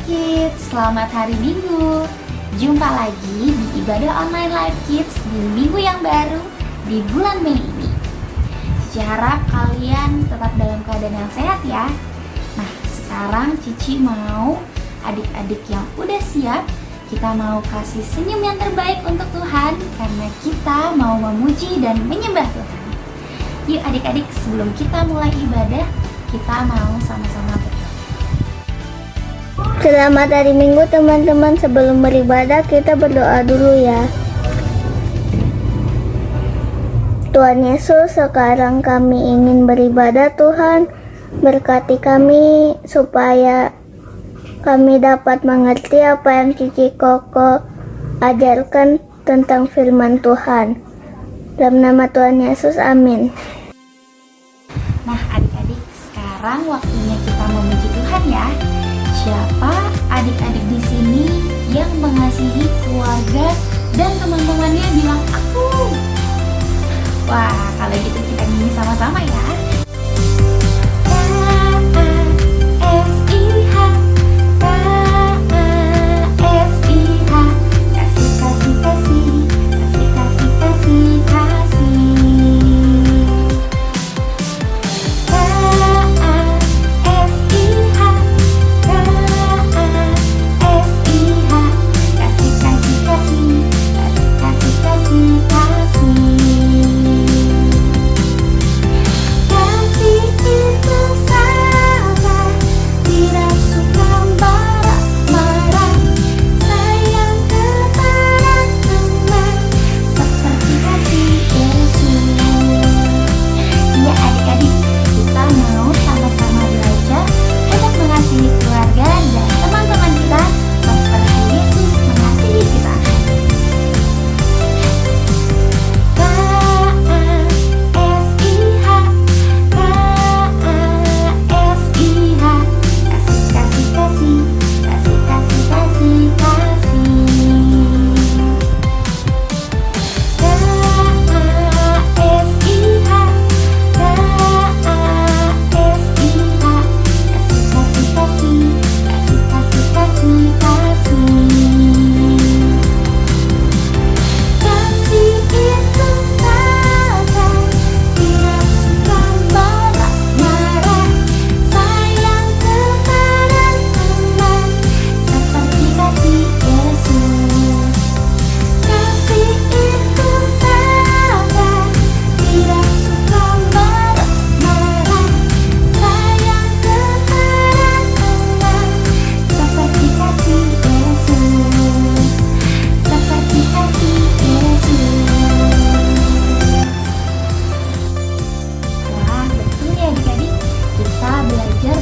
Kids, selamat hari Minggu. Jumpa lagi di ibadah online Live Kids di minggu yang baru di bulan Mei ini. Cici harap kalian tetap dalam keadaan yang sehat ya. Nah, sekarang Cici mau adik-adik yang udah siap, kita mau kasih senyum yang terbaik untuk Tuhan karena kita mau memuji dan menyembah Tuhan. Yuk adik-adik, sebelum kita mulai ibadah, kita mau sama-sama berdoa. Selamat hari Minggu teman-teman. Sebelum beribadah kita berdoa dulu ya. Tuhan Yesus, sekarang kami ingin beribadah. Tuhan, berkati kami supaya kami dapat mengerti apa yang Cici Koko ajarkan tentang firman Tuhan. Dalam nama Tuhan Yesus, amin. Nah adik-adik, sekarang waktunya kita memuji Tuhan ya. Siapa adik-adik di sini yang mengasihi keluarga dan teman-temannya bilang aku? Wah, kalau gitu kita nyanyi sama-sama ya.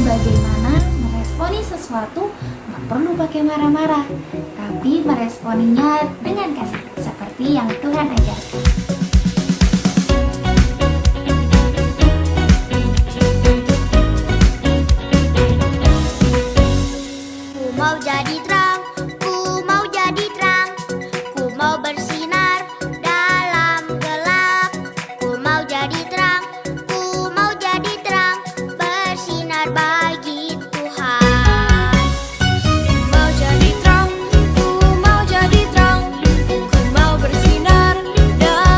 Bagaimana meresponi sesuatu nggak perlu pakai marah-marah, tapi meresponinya dengan kasih seperti yang Tuhan ajarkan. Ku mau jadi terang, ku mau jadi terang, ku mau bersinar dalam gelap. Ku mau jadi terang, ku mau jadi terang, bersinar bagi Tuhan. Mau jadi terang, ku mau jadi terang, ku mau bersinar dalam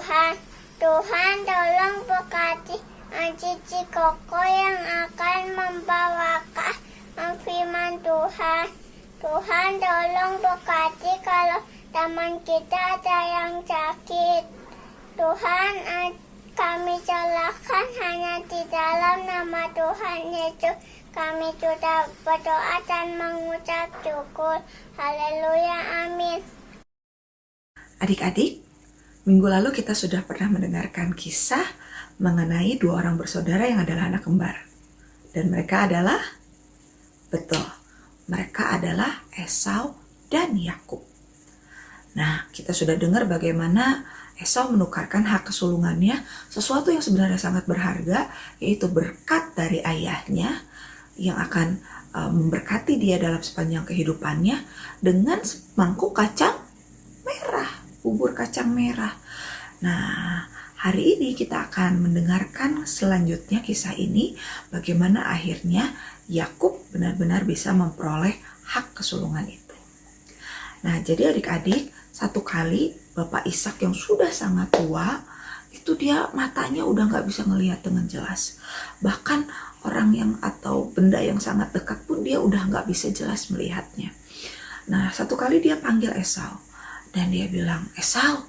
Tuhan. Tuhan tolong berkati Cici Koko yang akan membawakan firman Tuhan. Tuhan tolong berkati kalau teman kita ada yang sakit. Tuhan, kami serahkan hanya di dalam nama Tuhan Yesus. Kami sudah berdoa dan mengucap syukur. Haleluya, amin. Adik-adik, minggu lalu kita sudah pernah mendengarkan kisah mengenai dua orang bersaudara yang adalah anak kembar. Dan mereka adalah, betul, mereka adalah Esau dan Yakub. Nah, kita sudah dengar bagaimana Esau menukarkan hak kesulungannya, sesuatu yang sebenarnya sangat berharga, yaitu berkat dari ayahnya yang akan memberkati dia dalam sepanjang kehidupannya dengan mangkuk kacang merah, bubur kacang merah. Nah, hari ini kita akan mendengarkan selanjutnya kisah ini, bagaimana akhirnya Yakub benar-benar bisa memperoleh hak kesulungan itu. Nah, jadi adik-adik, satu kali Bapak Ishak yang sudah sangat tua, itu dia matanya udah nggak bisa ngelihat dengan jelas. Bahkan orang yang atau benda yang sangat dekat pun dia udah nggak bisa jelas melihatnya. Nah, satu kali dia panggil Esau dan dia bilang, Esau,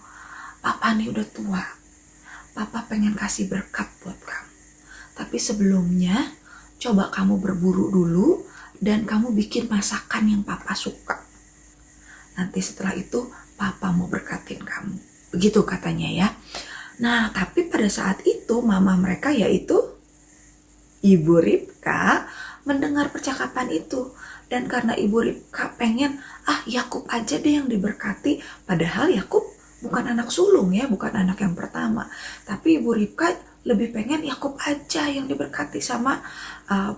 Papa nih udah tua. Papa pengen kasih berkat buat kamu. Tapi sebelumnya, coba kamu berburu dulu dan kamu bikin masakan yang Papa suka. Nanti setelah itu, Papa mau berkatin kamu. Begitu katanya ya. Nah, tapi pada saat itu mama mereka yaitu Ibu Ribka mendengar percakapan itu. Dan karena Ibu Ribka pengen, Yakub aja deh yang diberkati. Padahal Yakub bukan anak sulung ya, bukan anak yang pertama. Tapi Ibu Ribka lebih pengen Yakub aja yang diberkati sama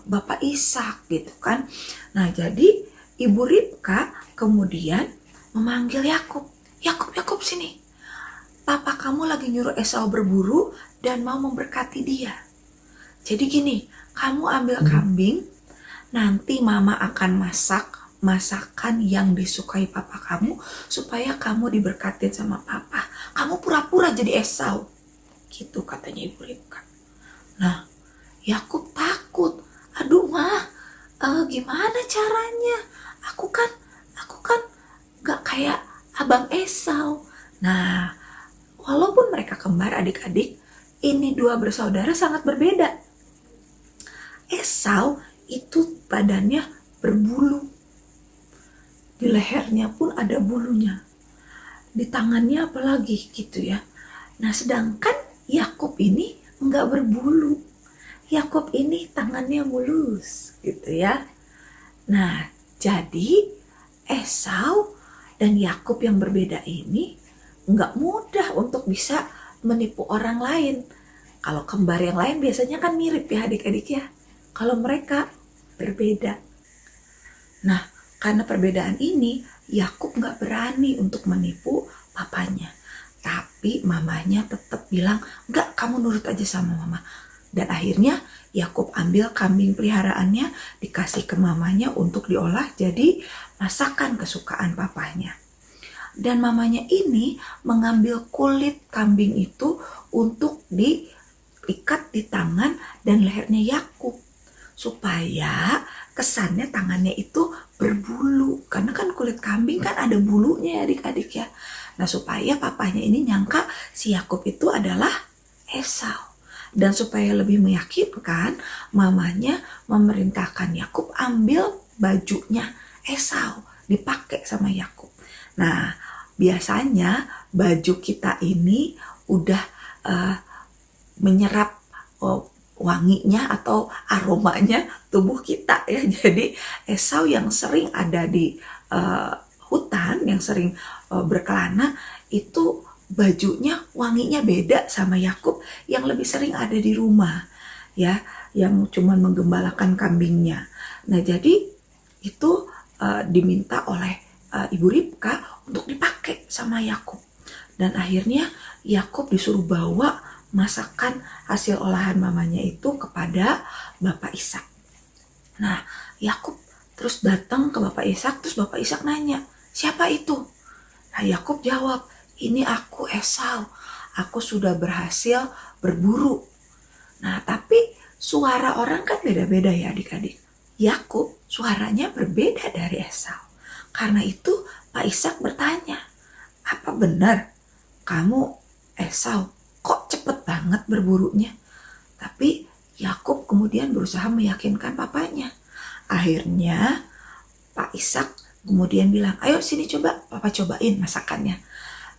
Bapak Ishak gitu kan. Nah, jadi Ibu Ribka kemudian memanggil Yakub. Yakub sini. Papa kamu lagi nyuruh Esau berburu dan mau memberkati dia. Jadi gini, kamu ambil kambing, nanti mama akan masak masakan yang disukai papa kamu supaya kamu diberkatin sama papa. Kamu pura-pura jadi Esau. Gitu katanya Ibu Ribka. Nah, Yakub takut. Aduh mah, gimana caranya? Aku kan gak kayak abang Esau. Nah, walaupun mereka kembar adik-adik, ini dua bersaudara sangat berbeda. Esau itu badannya berbulu. Di lehernya pun ada bulunya. Di tangannya apalagi gitu ya. Nah, sedangkan Yakub ini enggak berbulu. Yakub ini tangannya mulus gitu ya. Nah, jadi Esau dan Yakub yang berbeda ini enggak mudah untuk bisa menipu orang lain. Kalau kembar yang lain biasanya kan mirip ya adik-adik ya. Kalau mereka berbeda. Nah, karena perbedaan ini, Yakub nggak berani untuk menipu papanya. Tapi mamanya tetap bilang, nggak, kamu nurut aja sama mama. Dan akhirnya Yakub ambil kambing peliharaannya, dikasih ke mamanya untuk diolah jadi masakan kesukaan papanya. Dan mamanya ini mengambil kulit kambing itu untuk diikat di tangan dan lehernya Yakub. Supaya kesannya tangannya itu berbulu. Karena kan kulit kambing kan ada bulunya ya adik-adik ya. Nah, supaya papanya ini nyangka si Yakub itu adalah Esau. Dan supaya lebih meyakinkan, mamanya memerintahkan Yakub ambil bajunya Esau, dipakai sama Yakub. Nah, biasanya baju kita ini udah menyerap wanginya atau aromanya tubuh kita ya. Jadi Esau yang sering ada di hutan, yang sering berkelana, itu bajunya wanginya beda sama Yakub yang lebih sering ada di rumah ya, yang cuman menggembalakan kambingnya. Nah, jadi itu diminta oleh Ibu Ribka untuk dipakai sama Yakub. Dan akhirnya Yakub disuruh bawa masakan hasil olahan mamanya itu kepada Bapak Ishak. Nah, Yakub terus datang ke Bapak Ishak, terus Bapak Ishak nanya, siapa itu? Nah, Yakub jawab, ini aku Esau. aku sudah berhasil berburu. Nah, tapi suara orang kan beda-beda ya adik-adik. Yakub suaranya berbeda dari Esau. Karena itu Pak Ishak bertanya, apa benar kamu Esau kok cepet banget berburunya? Tapi Yakub kemudian berusaha meyakinkan papanya. Akhirnya Pak Ishak kemudian bilang, ayo sini coba, papa cobain masakannya.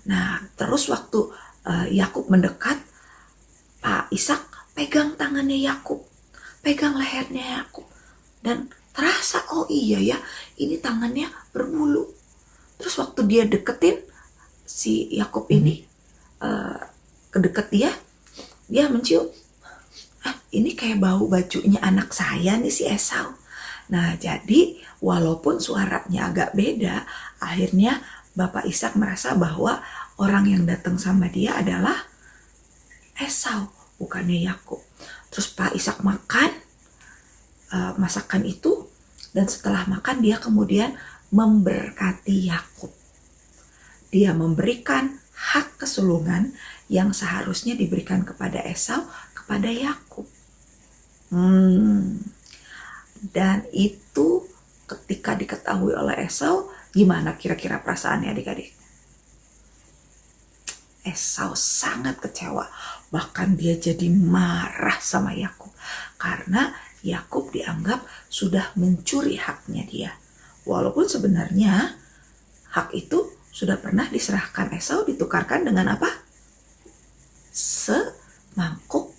Nah, terus waktu Yakub mendekat, Pak Ishak pegang tangannya Yakub, pegang lehernya Yakub, dan terasa, oh iya ya, ini tangannya berbulu. Terus waktu dia deketin si Yakub ini, kedeket dia mencium, ini kayak bau bajunya anak saya nih si Esau. Nah, jadi walaupun suaranya agak beda, akhirnya Bapak Ishak merasa bahwa orang yang datang sama dia adalah Esau, bukannya Yakub. Terus Pak Ishak makan masakan itu, dan setelah makan dia kemudian memberkati Yakub. Dia memberikan hak kesulungan yang seharusnya diberikan kepada Esau kepada Yakub. Dan itu ketika diketahui oleh Esau, gimana kira-kira perasaannya adik-adik? Esau sangat kecewa, bahkan dia jadi marah sama Yakub karena Yakub dianggap sudah mencuri haknya dia. Walaupun sebenarnya hak itu sudah pernah diserahkan Esau, ditukarkan dengan apa? Semangkuk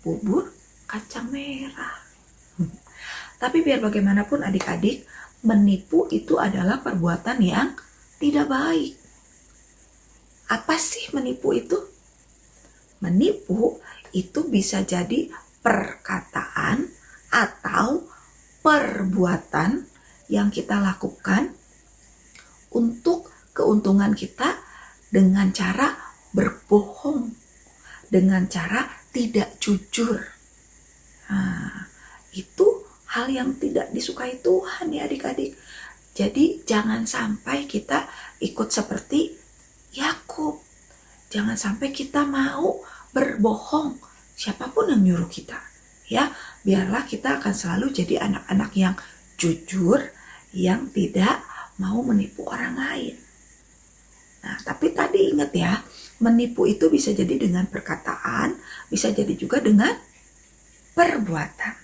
bubur kacang merah. Tapi biar bagaimanapun adik-adik, menipu itu adalah perbuatan yang tidak baik. Apa sih menipu itu? Menipu itu bisa jadi perkataan atau perbuatan yang kita lakukan untuk keuntungan kita dengan cara berbohong, dengan cara tidak jujur. Nah, itu hal yang tidak disukai Tuhan ya adik-adik. Jadi jangan sampai kita ikut seperti Yakub. Jangan sampai kita mau berbohong siapapun yang nyuruh kita. Ya, biarlah kita akan selalu jadi anak-anak yang jujur, yang tidak mau menipu orang lain. Nah, tapi tadi ingat ya, menipu itu bisa jadi dengan perkataan, bisa jadi juga dengan perbuatan.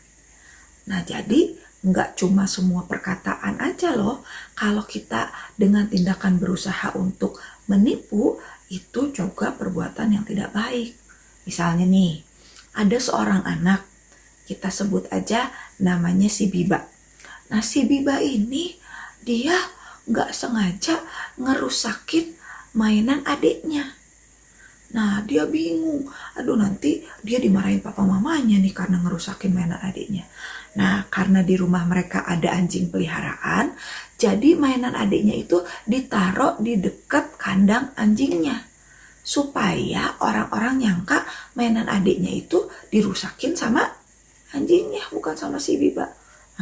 Nah, jadi nggak cuma semua perkataan aja loh. Kalau kita dengan tindakan berusaha untuk menipu, itu juga perbuatan yang tidak baik. Misalnya nih, ada seorang anak, kita sebut aja namanya si Biba. Nah, si Biba ini dia nggak sengaja ngerusakin mainan adiknya. Nah, dia bingung. Aduh, nanti dia dimarahin papa mamanya nih karena ngerusakin mainan adiknya. Nah, karena di rumah mereka ada anjing peliharaan, jadi mainan adiknya itu ditaruh di dekat kandang anjingnya. Supaya orang-orang nyangka mainan adiknya itu dirusakin sama anjingnya, bukan sama si Biba.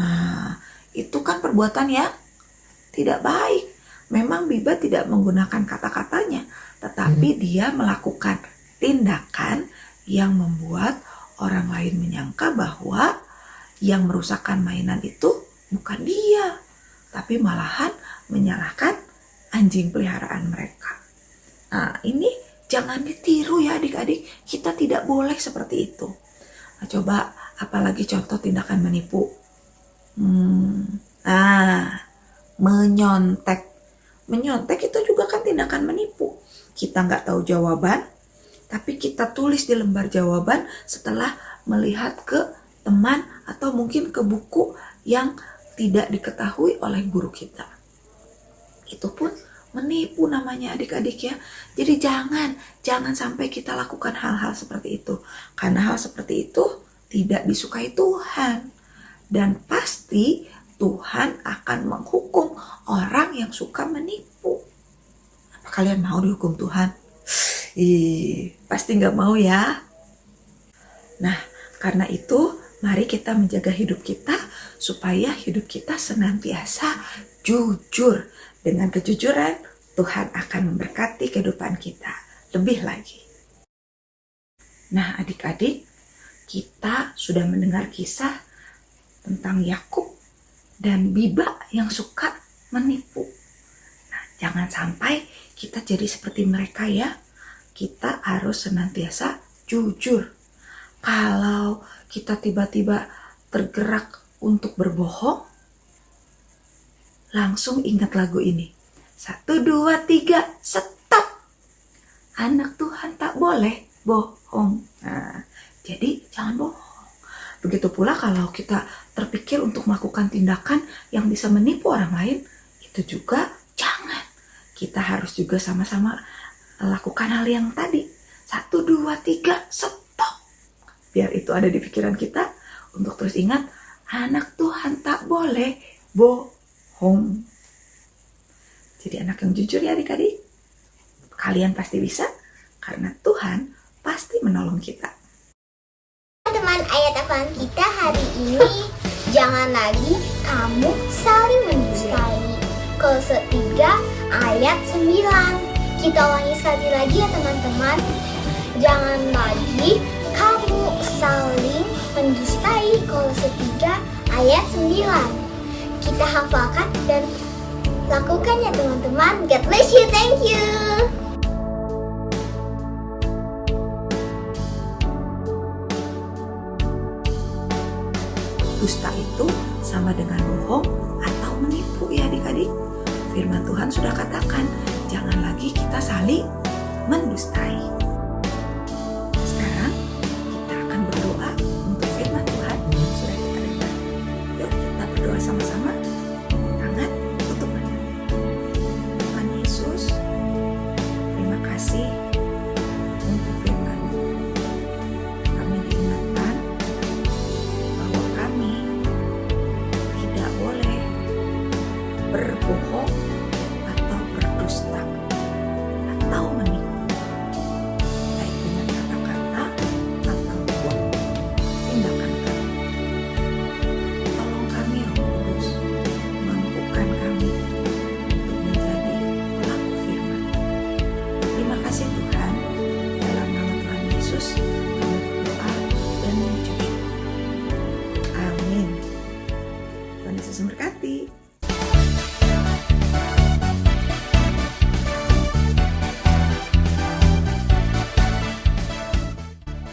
Nah, itu kan perbuatan yang tidak baik. Memang Biba tidak menggunakan kata-katanya, tetapi dia melakukan tindakan yang membuat orang lain menyangka bahwa yang merusakkan mainan itu bukan dia, tapi malahan menyalahkan anjing peliharaan mereka. Nah, ini jangan ditiru ya adik-adik, kita tidak boleh seperti itu. Nah, coba apalagi contoh tindakan menipu. Menyontek. Menyontek itu juga kan tindakan menipu. Kita nggak tahu jawaban, tapi kita tulis di lembar jawaban setelah melihat ke teman atau mungkin ke buku yang tidak diketahui oleh guru kita. Itu pun menipu namanya adik-adik ya. Jadi jangan sampai kita lakukan hal-hal seperti itu. Karena hal seperti itu tidak disukai Tuhan. Dan pasti Tuhan akan menghukum orang yang suka menipu. Apa kalian mau dihukum Tuhan? Pasti nggak mau ya. Nah, karena itu mari kita menjaga hidup kita supaya hidup kita senantiasa jujur. Dengan kejujuran, Tuhan akan memberkati kehidupan kita lebih lagi. Nah, adik-adik, kita sudah mendengar kisah tentang Yakub dan Biba yang suka menipu. Nah, jangan sampai kita jadi seperti mereka ya. Kita harus senantiasa jujur. Kalau kita tiba-tiba tergerak untuk berbohong, langsung ingat lagu ini. 1, 2, 3, stop. Anak Tuhan tak boleh bohong. Nah, jadi jangan bohong. Begitu pula kalau kita terpikir untuk melakukan tindakan yang bisa menipu orang lain, itu juga jangan. Kita harus juga sama-sama lakukan hal yang tadi. 1, 2, 3, stop. Biar itu ada di pikiran kita untuk terus ingat, anak Tuhan tak boleh bohong. Jadi anak yang jujur ya adik-adik. Kalian pasti bisa, karena Tuhan pasti menolong kita. Teman, ayat hafalan kita hari ini, jangan lagi kamu saling mendustai. Kolose 3 ayat 9. Kita ulangi sekali lagi ya teman-teman. Jangan lagi kamu saling mendustai. Kolose 3 ayat 9. Kita hafalkan dan lakukan ya teman-teman. God bless you, thank you. Dusta itu sama dengan bohong atau menipu ya adik-adik. Firman Tuhan sudah katakan, jangan lagi kita saling mendustai. Sekarang kita akan berdoa untuk firman Tuhan yang sudah kita dengar. Yuk kita berdoa sama-sama. Tangan tutup mata. Tuhan Yesus, terima kasih untuk firman-Mu. Kami diingatkan bahwa kami tidak boleh berbohong atau berdusta atau menipu, baik dengan kata-kata atau buat tindakan kami. Tolong kami Roh Kudus, mampukan kami untuk menjadi pelaku firman. Terima kasih Tuhan, dalam nama Tuhan Yesus kami berdoa dan menyujud. Amin. Tuhan Yesus memberkati.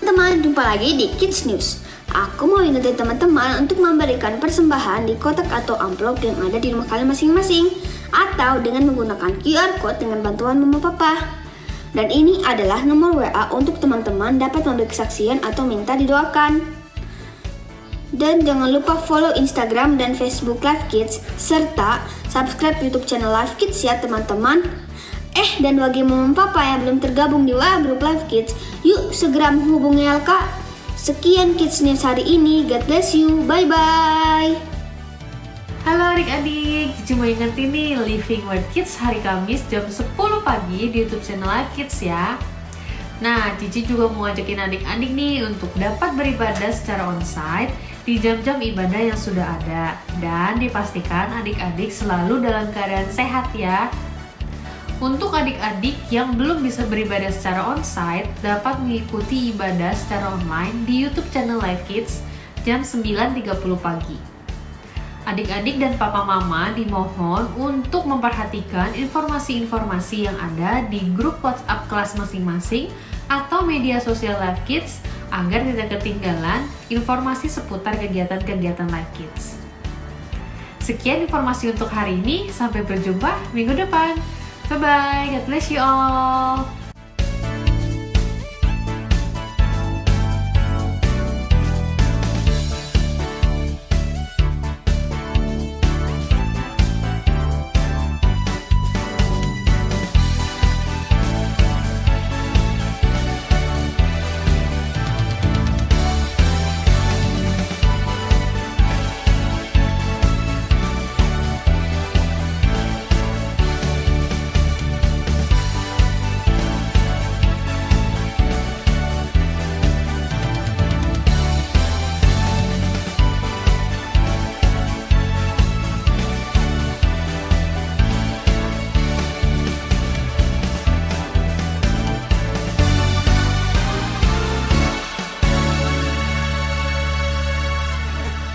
Teman-teman, jumpa lagi di Kids News. Aku mau ingetin teman-teman untuk memberikan persembahan di kotak atau amplop yang ada di rumah kalian masing-masing, atau dengan menggunakan QR Code dengan bantuan Mama Papa. Dan ini adalah nomor WA untuk teman-teman dapat memberi kesaksian atau minta didoakan. Dan jangan lupa follow Instagram dan Facebook Live Kids, serta subscribe YouTube channel Live Kids ya teman-teman. Dan bagi Mama Papa yang belum tergabung di WA Group Live Kids, yuk segera menghubungi Elka. Sekian Kids News hari ini, God bless you, bye-bye. Halo adik-adik, Cici mau ingetin nih Living Word Kids hari Kamis jam 10 pagi di YouTube channel Live Kids ya. Nah, Cici juga mau ngajakin adik-adik nih untuk dapat beribadah secara onsite di jam-jam ibadah yang sudah ada. Dan dipastikan adik-adik selalu dalam keadaan sehat ya. Untuk adik-adik yang belum bisa beribadah secara onsite, dapat mengikuti ibadah secara online di YouTube channel Live Kids jam 9.30 pagi. Adik-adik dan papa mama dimohon untuk memperhatikan informasi-informasi yang ada di grup WhatsApp kelas masing-masing atau media sosial Live Kids agar tidak ketinggalan informasi seputar kegiatan-kegiatan Live Kids. Sekian informasi untuk hari ini, sampai berjumpa minggu depan. Bye-bye, God bless you all.